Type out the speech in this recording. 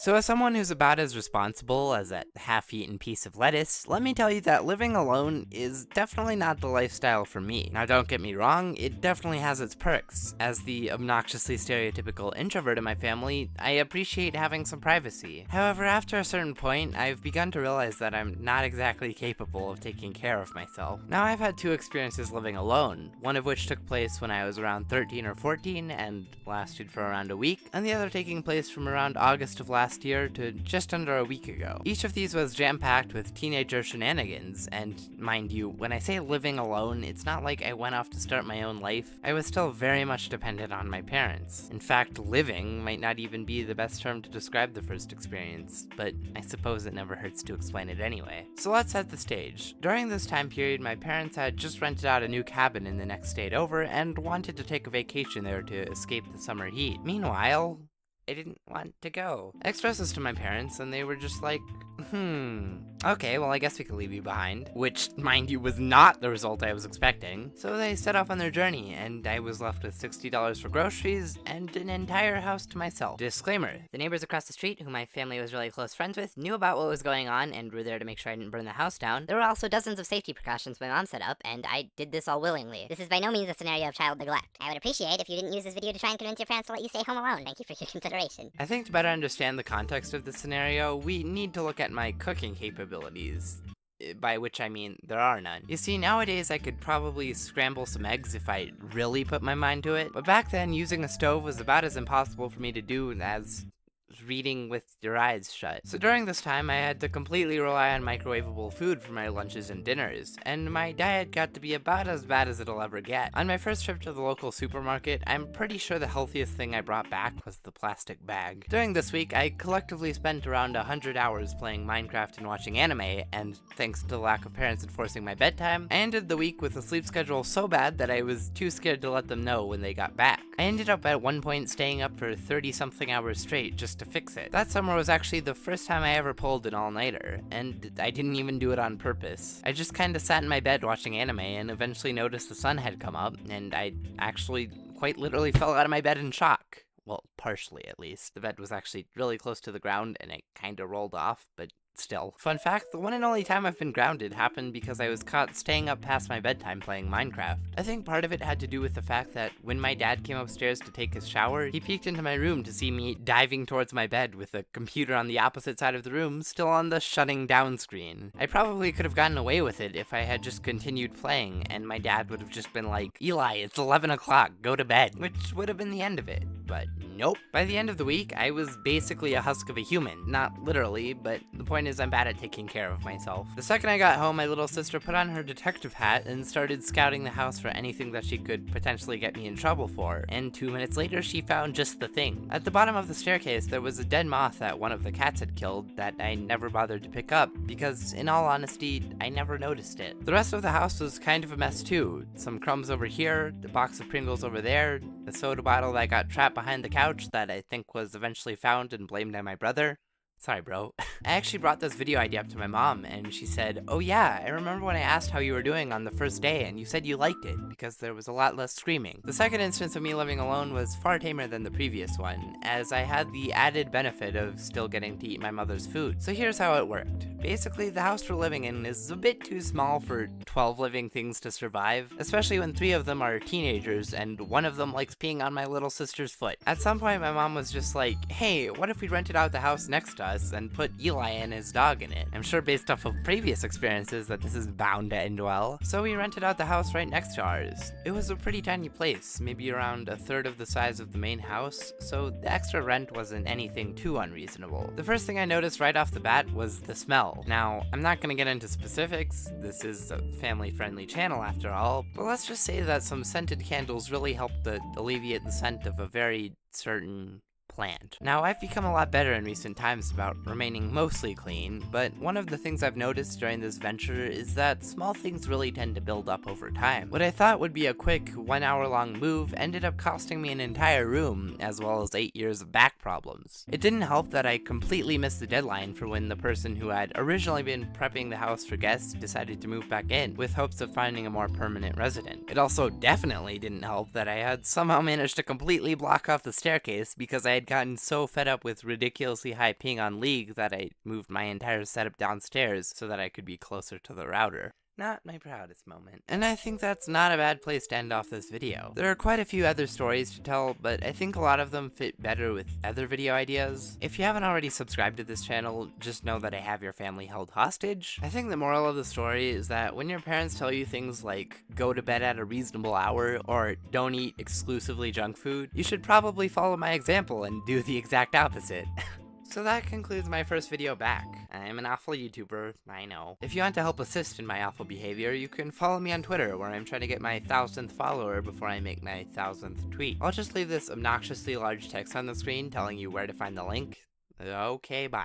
So as someone who's about as responsible as a half-eaten piece of lettuce, let me tell you that living alone is definitely not the lifestyle for me. Now don't get me wrong, it definitely has its perks. As the obnoxiously stereotypical introvert in my family, I appreciate having some privacy. However, after a certain point, I've begun to realize that I'm not exactly capable of taking care of myself. Now I've had two experiences living alone, one of which took place when I was around 13 or 14 and lasted for around a week, and the other taking place from around August of last year to just under a week ago. Each of these was jam-packed with teenager shenanigans, and mind you, when I say living alone, it's not like I went off to start my own life. I was still very much dependent on my parents. In fact, living might not even be the best term to describe the first experience, but I suppose it never hurts to explain it anyway. So let's set the stage. During this time period, my parents had just rented out a new cabin in the next state over and wanted to take a vacation there to escape the summer heat. Meanwhile, I didn't want to go. I expressed this to my parents, and they were just like, okay, well I guess we could leave you behind. Which, mind you, was not the result I was expecting. So they set off on their journey, and I was left with $60 for groceries and an entire house to myself. Disclaimer: the neighbors across the street, who my family was really close friends with, knew about what was going on and were there to make sure I didn't burn the house down. There were also dozens of safety precautions my mom set up, and I did this all willingly. This is by no means a scenario of child neglect. I would appreciate if you didn't use this video to try and convince your parents to let you stay home alone. Thank you for your consideration. I think to better understand the context of this scenario, we need to look at my cooking capabilities. By which I mean, there are none. You see, nowadays I could probably scramble some eggs if I really put my mind to it, but back then using a stove was about as impossible for me to do as reading with your eyes shut. So during this time, I had to completely rely on microwavable food for my lunches and dinners, and my diet got to be about as bad as it'll ever get. On my first trip to the local supermarket, I'm pretty sure the healthiest thing I brought back was the plastic bag. During this week, I collectively spent around 100 hours playing Minecraft and watching anime, and thanks to the lack of parents enforcing my bedtime, I ended the week with a sleep schedule so bad that I was too scared to let them know when they got back. I ended up at one point staying up for 30-something hours straight just to fix it. That summer was actually the first time I ever pulled an all-nighter, and I didn't even do it on purpose. I just kinda sat in my bed watching anime and eventually noticed the sun had come up, and I actually quite literally fell out of my bed in shock. Well, partially at least. The bed was actually really close to the ground and it kinda rolled off, but still. Fun fact, the one and only time I've been grounded happened because I was caught staying up past my bedtime playing Minecraft. I think part of it had to do with the fact that when my dad came upstairs to take his shower, he peeked into my room to see me diving towards my bed with the computer on the opposite side of the room still on the shutting down screen. I probably could have gotten away with it if I had just continued playing, and my dad would have just been like, "Eli, it's 11 o'clock, go to bed," which would have been the end of it. But nope. By the end of the week, I was basically a husk of a human. Not literally, but the point is I'm bad at taking care of myself. The second I got home, my little sister put on her detective hat and started scouting the house for anything that she could potentially get me in trouble for, and 2 minutes later she found just the thing. At the bottom of the staircase, there was a dead moth that one of the cats had killed that I never bothered to pick up, because in all honesty, I never noticed it. The rest of the house was kind of a mess too. Some crumbs over here, a box of Pringles over there, a soda bottle that got trapped behind the couch that I think was eventually found and blamed on my brother. Sorry, bro. I actually brought this video idea up to my mom, and she said, "Oh yeah, I remember when I asked how you were doing on the first day, and you said you liked it, because there was a lot less screaming." The second instance of me living alone was far tamer than the previous one, as I had the added benefit of still getting to eat my mother's food. So here's how it worked. Basically, the house we're living in is a bit too small for 12 living things to survive, especially when 3 of them are teenagers, and one of them likes peeing on my little sister's foot. At some point, my mom was just like, "Hey, what if we rented out the house next to us and put Eli and his dog in it?" I'm sure based off of previous experiences that this is bound to end well. So we rented out the house right next to ours. It was a pretty tiny place, maybe around a third of the size of the main house, so the extra rent wasn't anything too unreasonable. The first thing I noticed right off the bat was the smell. Now, I'm not gonna get into specifics, this is a family-friendly channel after all, but let's just say that some scented candles really helped to alleviate the scent of a very certain plant. Now, I've become a lot better in recent times about remaining mostly clean, but one of the things I've noticed during this venture is that small things really tend to build up over time. What I thought would be a quick 1 hour long move ended up costing me an entire room, as well as 8 years of back problems. It didn't help that I completely missed the deadline for when the person who had originally been prepping the house for guests decided to move back in, with hopes of finding a more permanent resident. It also definitely didn't help that I had somehow managed to completely block off the staircase because I had I'd gotten so fed up with ridiculously high ping on League that I moved my entire setup downstairs so that I could be closer to the router. Not my proudest moment. And I think that's not a bad place to end off this video. There are quite a few other stories to tell, but I think a lot of them fit better with other video ideas. If you haven't already subscribed to this channel, just know that I have your family held hostage. I think the moral of the story is that when your parents tell you things like, go to bed at a reasonable hour, or don't eat exclusively junk food, you should probably follow my example and do the exact opposite. So that concludes my first video back. I'm an awful YouTuber, I know. If you want to help assist in my awful behavior, you can follow me on Twitter, where I'm trying to get my 1000th follower before I make my 1000th tweet. I'll just leave this obnoxiously large text on the screen telling you where to find the link. Okay, bye.